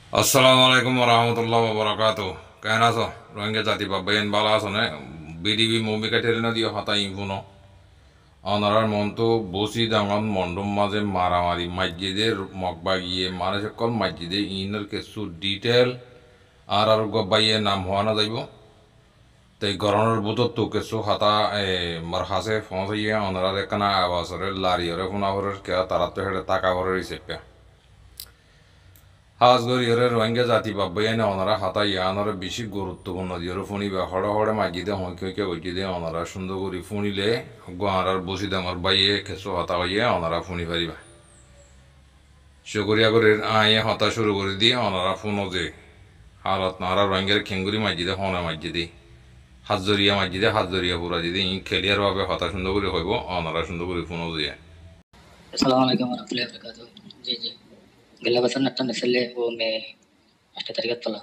Assalamu alaikum warahmatullahi wabarakatuh. Kaya naso, rohingya jati babayan bala aso ne, BDB movie ka tel na diyo hata infuno. Onarar monto bosi dangan mondom maze maramari masjide mokbagiye manasakol masjide inner kesu detail arar go baye nam hoana daibo. Tay goronar buto to kesu hata marhase fonso ye onarar ekana awasore lari ore funa horer kya taratto hede taka horer isepe. হাজগর ইয়রে Rohingya জাতি বাব্বাইয়ানে অনারা হাতা ইয়ানরে বেশি গুরুত্বপূর্ণ দিয়রে ফুনিবে হড়ে হড়ে মাজিদে হইকে হইতে অনারা সুন্দর করে ফুনিলে গোয়ারার বসি ডাঙর বাইয়ে খেসো হতা হইয়ে অনারা ফুনি পারিবা শুকরিয়া করে আয়ে হতা শুরু করে দিয়ে অনারা ফুনো যে হালত নারা রোহিঙ্গার খেঙ্গুরি মাজিদে হনে মাজিদে হাজরিয়া পুরা দিদি ই খেলিয়ার ভাবে হতা সুন্দর করে হইব অনারা সুন্দর করে ফুনো যে Assalamualaikum warahmatullahi wabarakatuh. जी जी गला बसन नट्टा नसले वो मैं अष्ट तरीके तला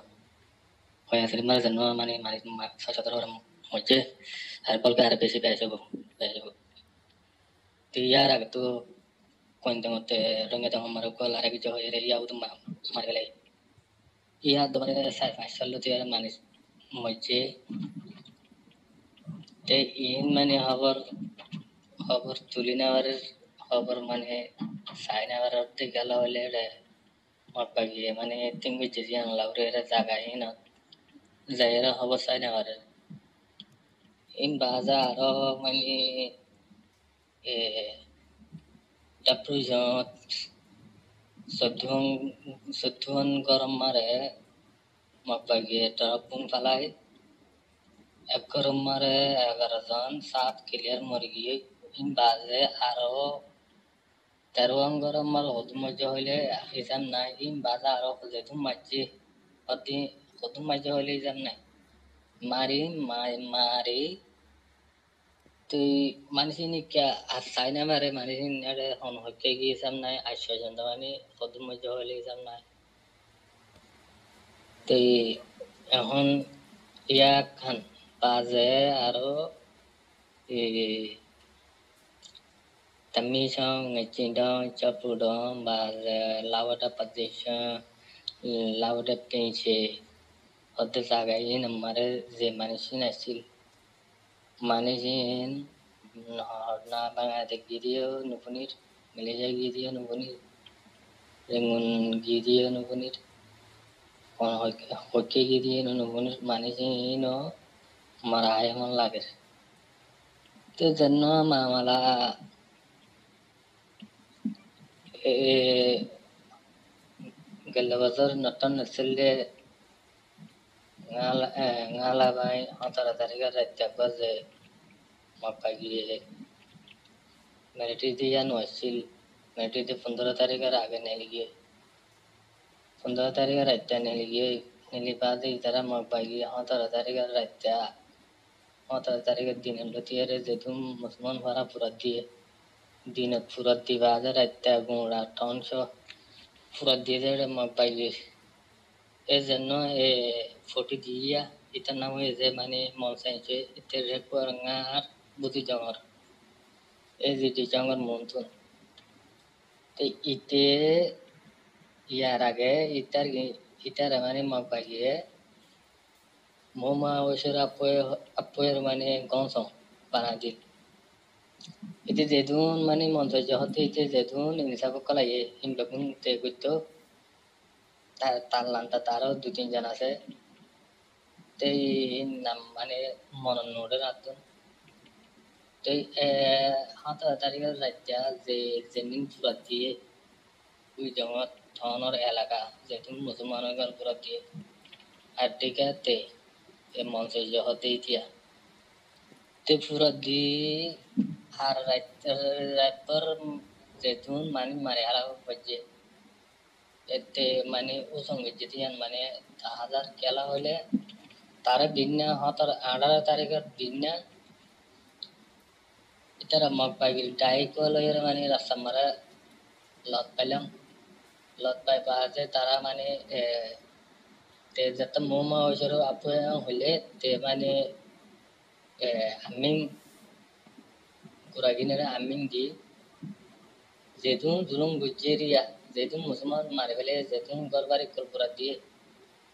हो या सिर्फ मारे जन्म माने मारे साचा तरह orang मुझे हर पल पे हर पैसे को तो यार अगर तो कोई तंग ते रंगे तंग हमारे को लारे की जो है रे या वो तो मारे गले या दोबारा साइड मास्टर लो तो यार माने मुझे ते इन माने खबर तुलिना वाले खबर माने साइना वाले ते गला वाले रे Mapagi mane tinggi jadian laurera jaga ina zaira haba sana wara in baza aro mani e taprujon sodhon garam mare mapagi tarapung falai ek garam mare agarazan 7 clear murgi in baze aro Tarwang garam mal hodum maja hole hisam nai in baza aro jetum majje ati hodum maja hole hisam nai mari tu manusia ni क्या साइना मारे manusia ni ada हन होके की hisam nai आशा जंदवानी hodum maja hole hisam nai tu এখন ইয়াক খান বাজে আৰু Tami song ngecindong capudong baze lawada padesha lawada pinche hotte sagayin amare je manisin asil manisin na banga de gidio nupunir meleja gidio nupunir rengun gidio nupunir kon hokke gidio nupunir manisin no maraya man lage to janno mamala Galawazar natan nasille ngala bai antara tariga ratya baze mapagi meriti dia no asil meriti de 15 tariga आगे नहीं लिए 15 tariga ratya नहीं लिए नहीं बादे इधर mapagi antara tariga ratya antara tariga दिन हम लोग ये जेतुम मुसलमान वाला पूरा दिए दिन पूरा दिवाजा ratya गुणा टाउन शो पूरा दिए mapagi Ezenno foti dia ita namu eze mane monsense ite rekwar ngar buti jangar di jangar montun te ite yarage itar mane mabagi moma osura apoyer mane gonson panadil ite jedun mane monso johote ite jedun inisa ko kala ye imbakun te gutto তার তারও 2-3 জন আছে তেই নাম মানে মনন নোডের আদন তেই হাত তারিখের রাজ্যা যে জমিন পুরা দিয়ে ওই জমত থানোর এলাকা যেহেতু মুসলমানের পুরা দিয়ে আর টিকাতে এ মঞ্চে জহতে ইতিয়া তে পুরা দিয়ে আর রাতর যেহেতু মানে মারে হারা বাজে এতে মানে উসঙ্গে যেতিয়ান মানে 1000 খেলা হইলে তারা দিনা হতার 18 তারিখের দিনা ইতারা মগ পাইল ডাই কলয়ের মানে রাস্তা মারা লত পাইলাম লত পাই বাজে তারা মানে তে যত মোমা হইছরো আপু হইলে তে মানে আমিন কুরাগিনেরা আমিন দি যেতুন জুলুম গুজেরিয়া যেহেতু মুসলমান মারি ফেলে যেহেতু গরবারি কলপুরা দিয়ে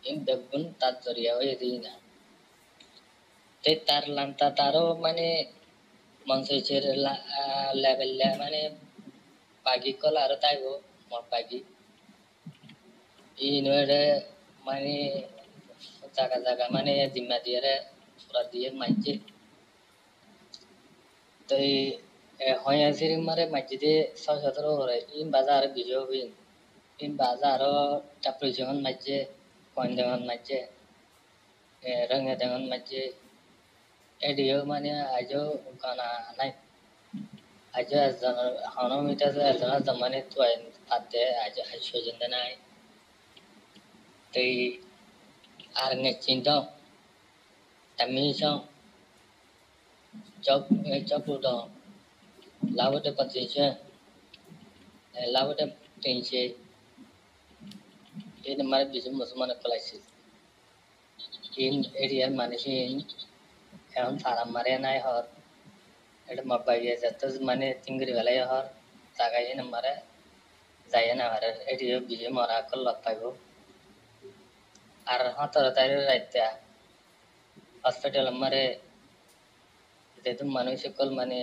ইন বেগুন তার জরিয়া হয়ে দিই না তার লান্তা তারও মানে মঞ্চের লেভেল মানে পাগি কল আর তাইব মর পাগি ইনরে মানে জায়গা জায়গা মানে জিম্মা দিয়ে পুরা দিয়ে মাইছে তো হয় আজির মারে মাইছে 6-17 করে ইন বাজার বিজয় হইন ইন বাজার টাপরি যখন মাইছে কয়েন যখন মাইছে রঙে যখন মাইছে এডিও মানে আজও গানা নাই আজও হন মিটা এজনা জমানে তো পাতে আজ সজন্দা নাই thì nghe chuyện đâu tạm mi xong cho phụ đồ lao được bắt gì chưa lao được tiền chơi ini mari bisa musuh kolasi in area mana sih এখন ফারাম মারে নাই হর এটা মব্বাইয়ে যত মানে চিংড়ি বেলাই হর জাগাই না মারে যাই না মারে এটিও বিজে মরা কল লগ পাইব আর হতর তাই রাইতা হসপিটাল মারে যেহেতু মানুষ সকল মানে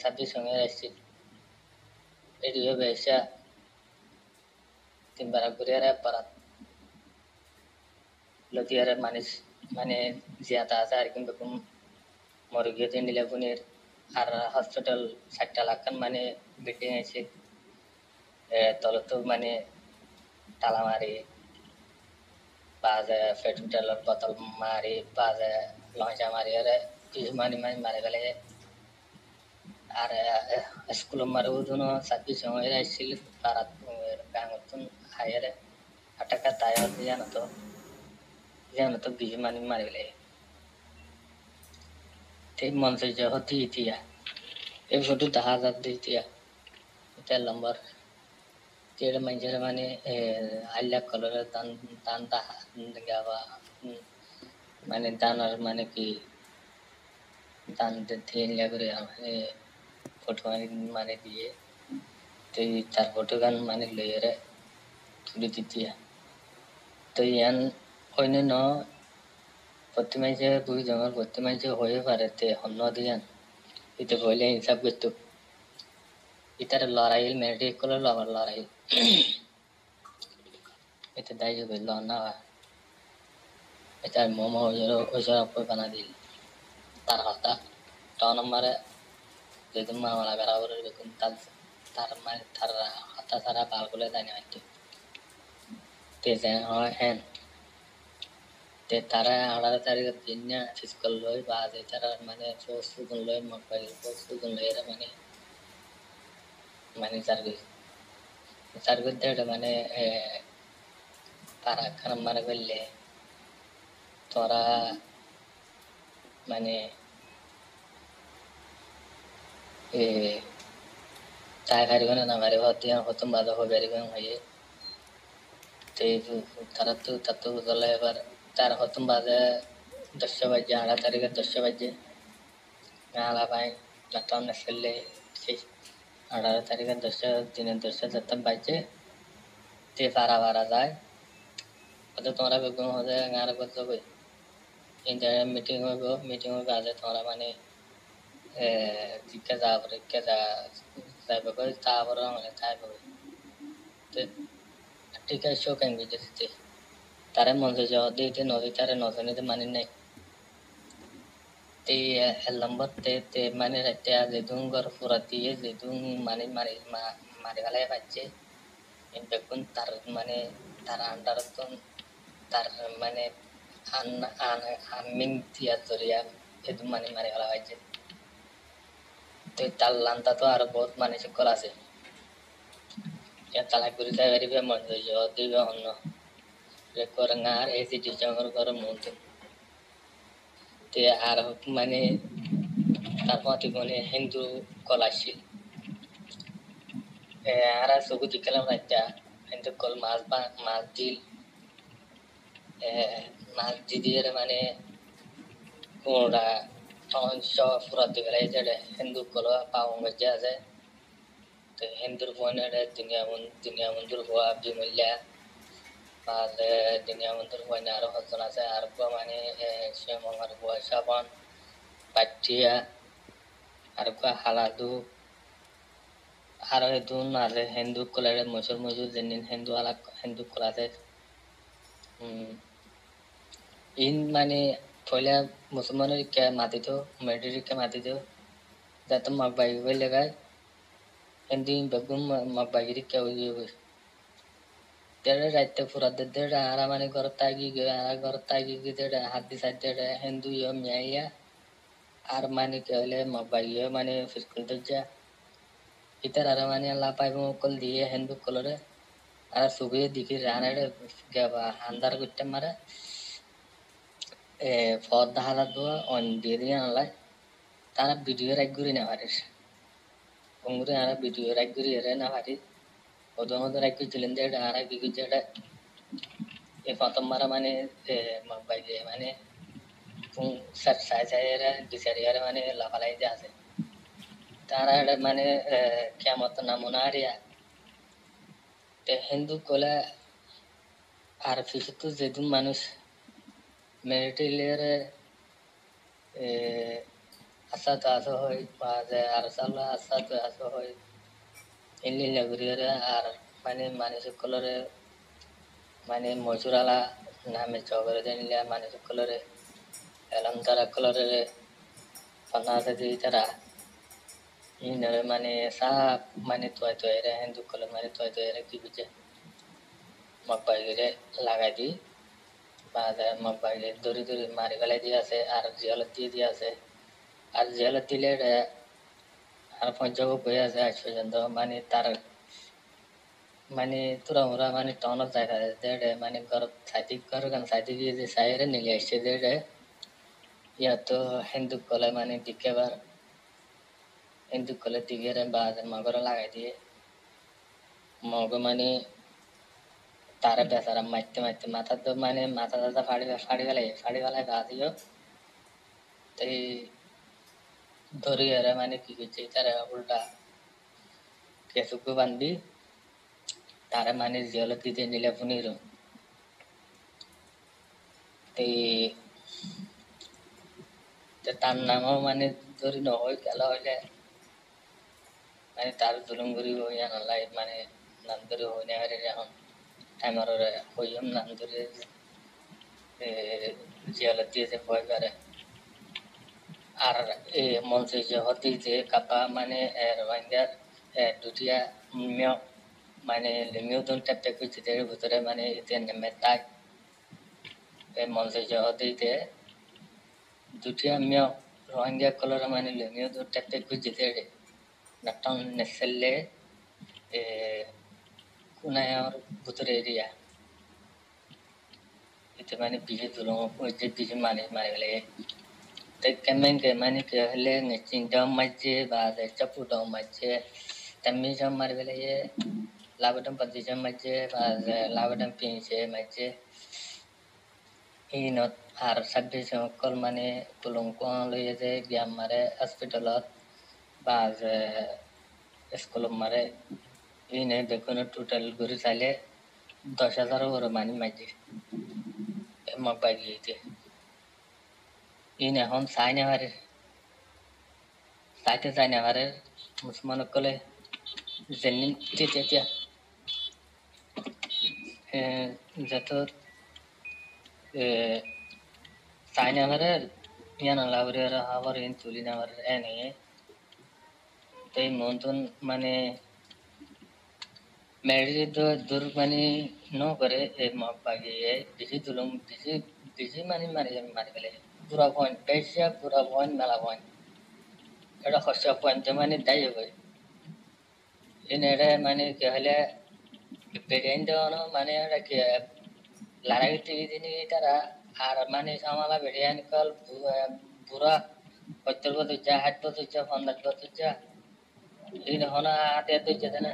26 সঙ্গে আসছিল এটিও বেশা 3 বার ঘুরে পারাত লতিয়ার মানুষ মানে জিয়াতা আছে আর কিন্তু মরগিয়ে দিন দিলে পুনের আর হসপিটাল 60 লাখ মানে বিল্ডিং আছে তলত মানে তালা মারি বাজে পেট্রোলের বোতল মারি বাজে লঞ্চা মারি আর কিছু মানি মারি ফেলে আর স্কুল মারও জন্য 26 সময় আসছিল পারাত গাঙতন হায়ারে আটাকা তায়ার জানো তো কিছু মানি মারি ফেলে ঠিক মঞ্চে যে হতি ইতিয়া এই ফটো 10,000 দিতিয়া এটা নম্বর যেটা মানুষের মানে আল্লাহ কলরের দান গাওয়া মানে দানার মানে কি দান দিয়ে করে ফটো মানে দিয়ে তো তার ফটো গান মানে লইরে তুলে দিতিয়া তো ইয়ান অন্য প্রতি মাসে বুঝি জমার প্রতি মাসে হয়ে পারে তে অন্য দিয়ান এটা বলে হিসাব করতো ইতার লড়াই মেয়েটি করে লড়াই এটা দায়ী বলল না এটা মোমো ওইসব বানা দিল তার কথা ট নম্বরে যেহেতু মামলা বেড়াবার বেতন তার মানে তার হাতা সারা বাল বলে জানি হয়তো তে হয় হ্যাঁ তে তারা 18 তারিখের দিন না ফিজিক্যাল লই বা তারা মানে সুজন লই মোবাইল সুজন লই এরা মানে সার্ভিস এটা মানে তারা খারাপ মানে বললে তোরা মানে চাই পারিব না পারিব হতম বাধা হয়ে পারিব হয়ে তারা তো তার তো বুঝলে এবার তার হতম বাজে 10 বাজে 18 তারিখে 10 বাজে মেলা পাই যতন ফেললে সেই 18 তারিখে 10 দিনের 10 যত বাজে তে পারা যায় তো তোমরা বেগুন হয়ে গাঁর করতে হবে ইন্টারনেট মিটিং হবে আজ তোমরা মানে জিজ্ঞাসা পরীক্ষা যাইব করে তারপরে মানে যাইব তো ঠিক আছে শো কেন বুঝেছি তারা মঞ্চে যাওয়া দিতে নদী তারা নজনীতে মানি নাই তে নম্বর তে মানে রাতে যেদুন গর পুরা দিয়ে যেদুন মানে মারি ফেলাই পাচ্ছে বেগুন তার মানে তার আন্ডার তার মানে আমিন দিয়া জরিয়া এদুন মানে মারি ফেলা পাচ্ছে তো তার লান্তা তো আর বহুত মানে সকল আছে তালাক করে যাই পারিবে মঞ্চে যাওয়া দিবে অন্য রেকর্ডার এসি ডিজাইনার করে মনতে তে আর মানে তারপর মানে হিন্দু কলাশীল আর সবু দিলাম রাজ্যা হিন্দু কল মাছ দিল মাছ দিয়ে মানে কোনটা পুরা দিবে হিন্দু কল পাওয়া মজা আছে তো হিন্দুর বোনের দুনিয়া বন্ধুর হওয়া বিমল্যা আর দুনিয়া বন্ধুর বোন আরো হজন আছে আর মানে শ্যামঙ্গার হওয়া সাবান পাটিয়া আর হালাদু আর দুন আর হিন্দু কলারে মজুর যেনিন হিন্দু আলাক হিন্দু কলাতে ইন মানে পয়লা মুসলমানের কে মাতিতো মেডির কে মাতিতো যাতে মাকবাই হয়ে লাগায় হিন্দু বেগুম মাকবাইরি কে হয়ে তেরে রাইতে পুরা দেড় আর মানে ঘর তাগি গে দেড় হাত দি সাইড দেড় হিন্দু ইয়ে মিয়া আর মানে কে হলে মাকবাই মানে ফিরকুল দজ্জা ইতার আর মানে আল্লাহ পাইব কল দিয়ে হিন্দু কলরে আর সুবিয়ে দিকে রানাড়ে গাবা আন্দার করতে মারে পদ্মা হালাত দোয়া অন দিয়ে দিয়ে আনলাই তারা ভিডিও রাখ ঘুরি না পারিস ঘুরে আর ভিডিও রাখ ঘুরি এরে না পারি ওদের মধ্যে রাখ ছিলেন যে আর কি যেটা এ প্রথম মারা মানে বাইরে মানে সাই সাই এরা বিচারি আর মানে লাফালাই যে আছে তারা মানে কেমত না মনে হারিয়া হিন্দু কলে আর ফিসুতো যেদিন মানুষ মেরিটিলের আশা তো আসা হয় বা আর সাল্লা আশা তো আসা হয় ইনলি লাগরিয়ারে আর মানে মানুষ কলরে মানে মজুরালা নামে চগরে জানিলে মানুষ কলরে এলাম তারা কলরে ফনাতে দিয়ে তারা ইনরে মানে সাপ মানে তো এরা হিন্দু কলর মানে তো এরা কি বুঝে মকবাইরে লাগাই দি বা মকবাইরে দড়ি দড়ি মারি ফেলাই দিয়ে আছে আর জিয়ালত দিয়ে আছে আর জিয়ালত দিলে আর পঞ্চক বয়ে আছে আজ পর্যন্ত মানে তার মানে তোরা ওরা মানে টাউনত যাই থাকে মানে ঘর গান সাইতে গিয়ে যে সাইরে নিলে আসছে ইয়া তো হিন্দু কলে মানে দিকেবার হিন্দু কলে দিকে বা মগর লাগাই দিয়ে মগ মানে তারা বেচারা মারতে মাথা তো মানে মাথা টাথা ফাড়ি ফেলাই গা দিও তাই ধরি এরা মানে কি করছে তারা উল্টা কেঁচুকে বান্ধি তারা মানে জিয়লত দিতে নিলে পুনির তার নামও মানে ধরি নহয় খেলা হইলে মানে তার জুলুম করি হইয়া নালাই মানে নাম ধরে হই না এখন টাইমার হইম নাম ধরে জিয়ালত দিয়েছে ভয় করে আর মঞ্চে যে হতি যে কাপা মানে রোহিঙ্গার দুটিয়া মানে লিমিও দুন টাপতে করছে ভিতরে মানে এতে নেমে তাই মঞ্চে যে হতিতে দুটিয়া রোহিঙ্গা কলর মানে লিমিও দুন টাপতে করছে নাটন নেসেলে কুনায়র ভিতরে area itu mana biji tulung ujit biji manis gale te kemen ke mani ke hele ngecing dam maje ba de chapu dam maje tammi jam mar gale ye labadam pati jam maje ba de labadam pinche maje inot har sabbe so kol mane tulung ko lo ye de gyam mare hospital ba de school mare ine bekono total guri sale 10,000 euro mani maje মকবাইতে in এখন চাই নেবারে চাইতে চাই নেবারে মুসলমানক কলে যেনিন তেতিয়া যত চাই নেবারে ইয়ান লাবরে আবার in তুলি নেবারে এনে তাই মন্তন মানে মেরি দূর মানে ন করে মকবাগি বেশি তুলুম বেশি মানে মারি গেলে পুরা পয়েন্ট পেশা পুরা পয়েন্ট মেলা পয়েন্ট এটা খরচা পয়েন্ট মানে তাই হবে এটা মানে কি হলে বেরিয়ান দেওয়ানো মানে এটা কি লড়াই তিনি তারা আর মানে সামালা বেরিয়ান কল পুরা 70 বছর যা 60 বছর যা 50 বছর যা এই হনা হাতে দিচ্ছে না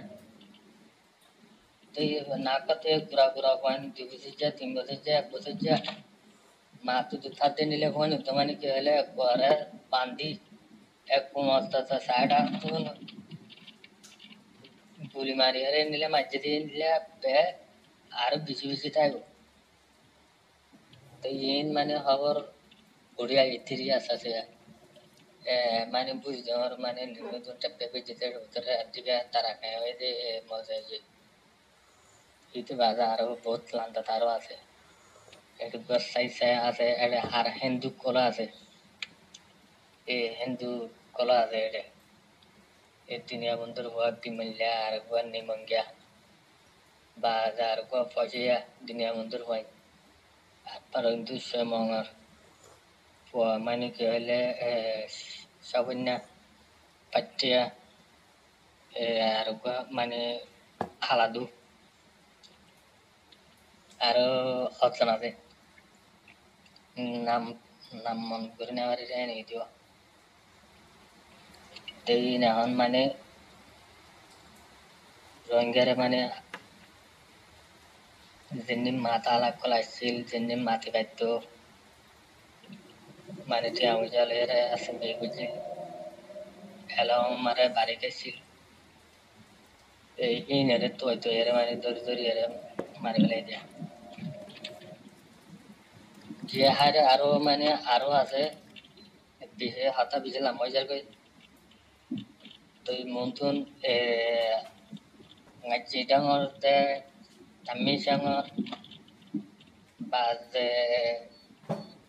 নাকতে পুরা পয়েন্ট 2 বছর যা 3 বছর যা 1 বছর যা মা তো থাকতে নিলে পয়েন্ট তো মানে কি হলে ঘরে বান্ধি এক মস্ত সাইড আসতো গুলি মারি হারে নিলে মাঝে দিয়ে নিলে বে আরো বেশি বেশি থাকবো তো ইন মানে খবর ঘুরিয়া ইতিরি আছে মানে বুঝতে আমার মানে নতুন একটা পেজেতে ভিতরে দিকে তারা খায় ওই যে মজা যে ইতি বাজা আরো বহুত লান্দা তারও আছে একটু সাই সাই আছে এটা আর হিন্দু কলা আছে এই হিন্দু কলা আছে এটা এই দুনিয়া বন্ধুর হওয়া বিমল্যা আর হওয়া নিমঙ্গিয়া বাজার হওয়া ফসিয়া দুনিয়া বন্ধুর হয় আর হিন্দু মঙ্গর মানে কি হলে সাবন্যা পাটিয়া আর মানে আলাদু আরো অপশন আছে নাম নাম মন করে নেওয়ার নেই দিও এই এখন মানে রোহিঙ্গারে মানে যেমনি মাথা আলাপ কলাইছিল যেমনি মাটি বাধ্য মানে টিয়া উজালের আছে মেয়ে বুঝি খেলা মারে বাড়ি গেছিল এই ইনারে তো এরে মানে দড়ি দড়ি এরে মারি ফেলাই দিয়া যে হারে আরো মানে আরো আছে বিহে হাতা বিজেলাম মজার কই তো মন্থন ngaji dangor te kami sangor baze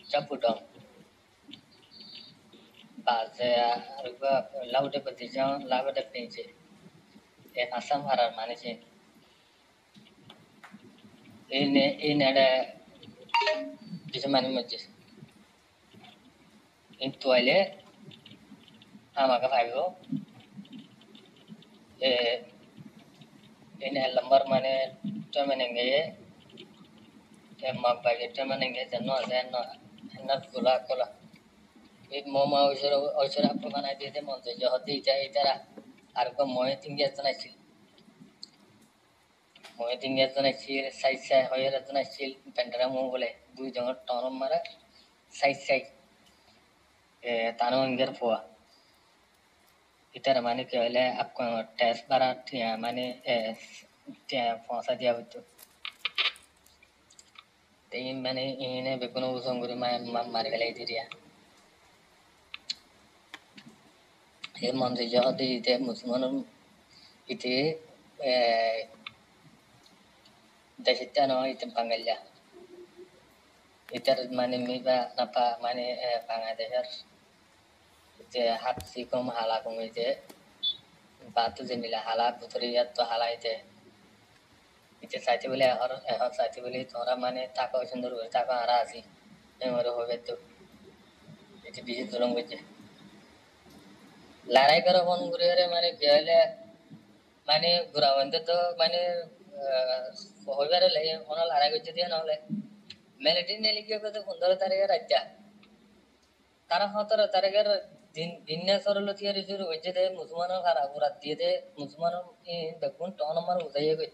capudong baze arba laude petijang laude pinje asam harar mane je ini ada bisa mane majis itu aja ama ka bhaibo ini lambar mane to manenge mak bagi to manenge janno janno na kula kula এই মোমা ওইসর আপনি বানাই দিয়ে মন চাই যদি এটা আর কো ময়ে তিনগে জানাইছিল ময়ে তিনগে জানাইছিল সাইজ সাই হয়ে জানাইছিল পেন্ডারা মো বলে দুই জনের টন মারা সাইজ সাই তানো ইঙ্গের ফোয়া ইতার মানে কি হলে আপকো টেস্ট বারা টিয়া মানে ফসা দিয়া হতো তাই মানে ইনে বেগুন উসঙ্গুরি মারি গেলাই দিরিয়া এই মন্দির যদি ইতে মুসলমান ইতে দেশিতা নয় ইতে বাঙালিয়া ইতার মানে মিবা নাপা মানে বাংলাদেশের যে হাপসি কম হালা কমিতে বাতু যে মিলা হালা ভিতরে ইয়াত তো হালাইতে ইতে চাইতে বলে এখন চাইতে বলে তোরা মানে টাকা সুন্দর করে টাকা হারা আছি এমরে হবে তো এতে বিজি জলং হয়েছে লড়াই করা ফোন ঘুরে মানে গেলে মানে ঘুরাবন্ধে তো মানে হইবারে লাগে ওনা লড়াই করছে দিয়ে নহলে মেলেটি নেলি কি করতে 15 তারিখে রাজ্যা তারা 17 তারিখের দিন সরল থিয়ারি শুরু হয়েছে দে মুসলমানের খারাপ রাত দিয়ে দে মুসলমানের দেখুন টন আমার উঠাইয়ে গই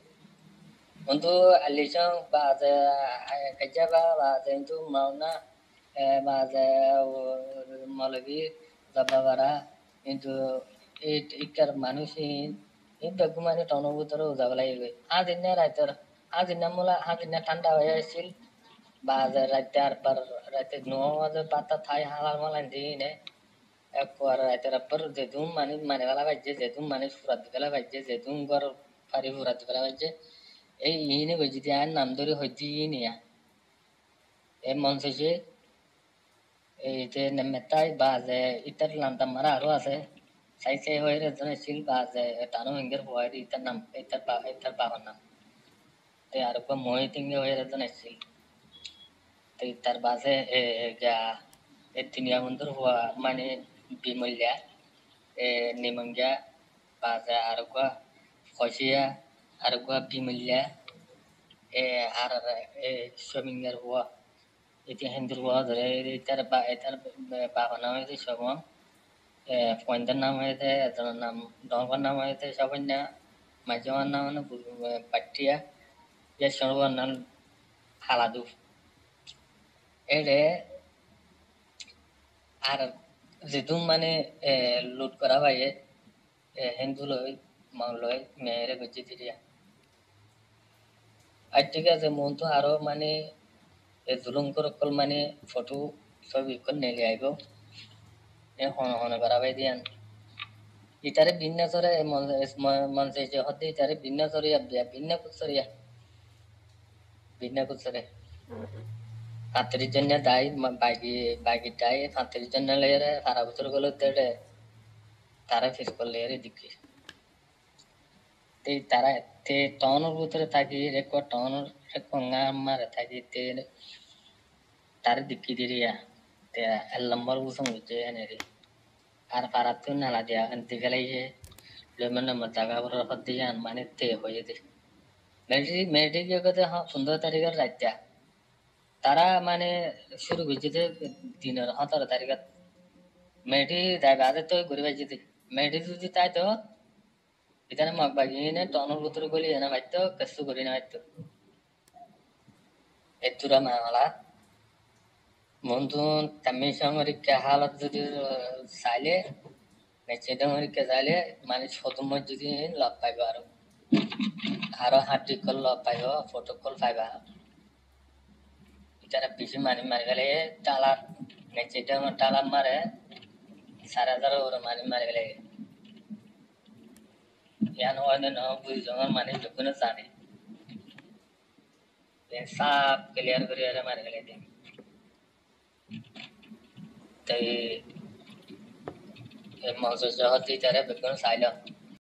কিন্তু আলিশাং বাজে কাজা বাজে কিন্তু মাওনা বাজে মৌলবী জবাবারা কিন্তু ইকার মানুষ এই দেখুন মানে টনের ভিতরে উজাব লাগে গই দিন রাতের দিন মোলা দিন ঠান্ডা হয়ে আসছিল বাজে রাতে আর পর রাতে 9 বাজে পাতা থাই হালার মালান দিনে একবার রাতের পর যেতুম মানে বেলা বাজছে যেতুম মানে ফুরাত বেলা বাজছে যেতুম ঘর ফারি ফুরাত বেলা বাজছে এই ইনে বুঝি দিয়ে আর নাম ধরে হইতে নিয়া এই মঞ্চে এইতে নেমেতাই বাজে ইতার লান্তা মারা আরো আছে সাই সাই হয়ে রেজন ছিল বাজে টানো হিঙ্গের ভয় ইতার নাম ইতার বাবার নাম তে আর কো মই তিঙ্গে হয়ে রেজন ছিল তো ইতার বাজে গা এই তিনিয়া বন্ধুর হওয়া মানে বিমল্যা নিমঙ্গিয়া বাজে আর কো ফসিয়া আর কো বিমল্যা আর সমিঙ্গার হওয়া এটি হিন্দুর হওয়া ধরে এটার বাবার নাম হয়েছে সবন পয়েন্টের নাম হয়েছে এজনের নাম ডঙ্গর নাম হয়েছে সবন্যা মাঝেমার নাম পাটিয়া ইয়ে সর্বর নাম হালাদু এড়ে আর যেতুম মানে লুট করা ভাইয়ে হিন্দু লই মাংলয় মেয়েরে গুজি দিয়া আর ঠিক আছে মন তো আরো মানে এ জুলুম করকল মানে ফটো ছবি কল নেলে আইব এ হন হন করাবাই দিয়ান ইতারে ভিন্ন সরে মনসে যে হতে ইতারে ভিন্ন সরিয়া ভিন্ন কুসরে 35 জন্য দাই বাইকি দাই 35 জন্য লেরে সারা বছর গুলো তেড়ে তারা ফেস করলে এর দিকে তে তারা তে টনের ভিতরে থাকি রেকর্ড টনের রেকঙ্গা মারে থাকি তে তার দিকে দিরিয়া তে লম্বর বুসং যে এনে আর পারাতুন নালা দিয়া আনতে গেলে যে লেমন মতাগা বড় হতে যান মানে তে হয়ে দে মেডি জগতে হ্যাঁ সুন্দর তারিখের রাজ্যা তারা মানে শুরু হয়েছে দিনের 17 তারিখ মেডি দাইবাদে তো ঘুরে বাজিতে মেডি যদি তাই তো এখানে মগবাগিনে টনের ভিতরে গলি এনে মারতো কষ্ট করি না মারতো এতুরা মামলা বন্ধু তামি সামরিক হালত যদি চাইলে মেচেটা মরিকে চাইলে মানে শতম যদি লাভ পাইব আরো হাঁটি কল লাভ পাইব ফটো কল পাইবা এখানে বেশি মারি গেলে টালা মেচেটা টালা মারে 4,000 ওরা মারি গেলে ইয়ান হয় না বুঝি জমার মানে যখন জানে সাপ ক্লিয়ার করে মারি গেলে তাই মজা হতে তারা বেগুন চাইলাম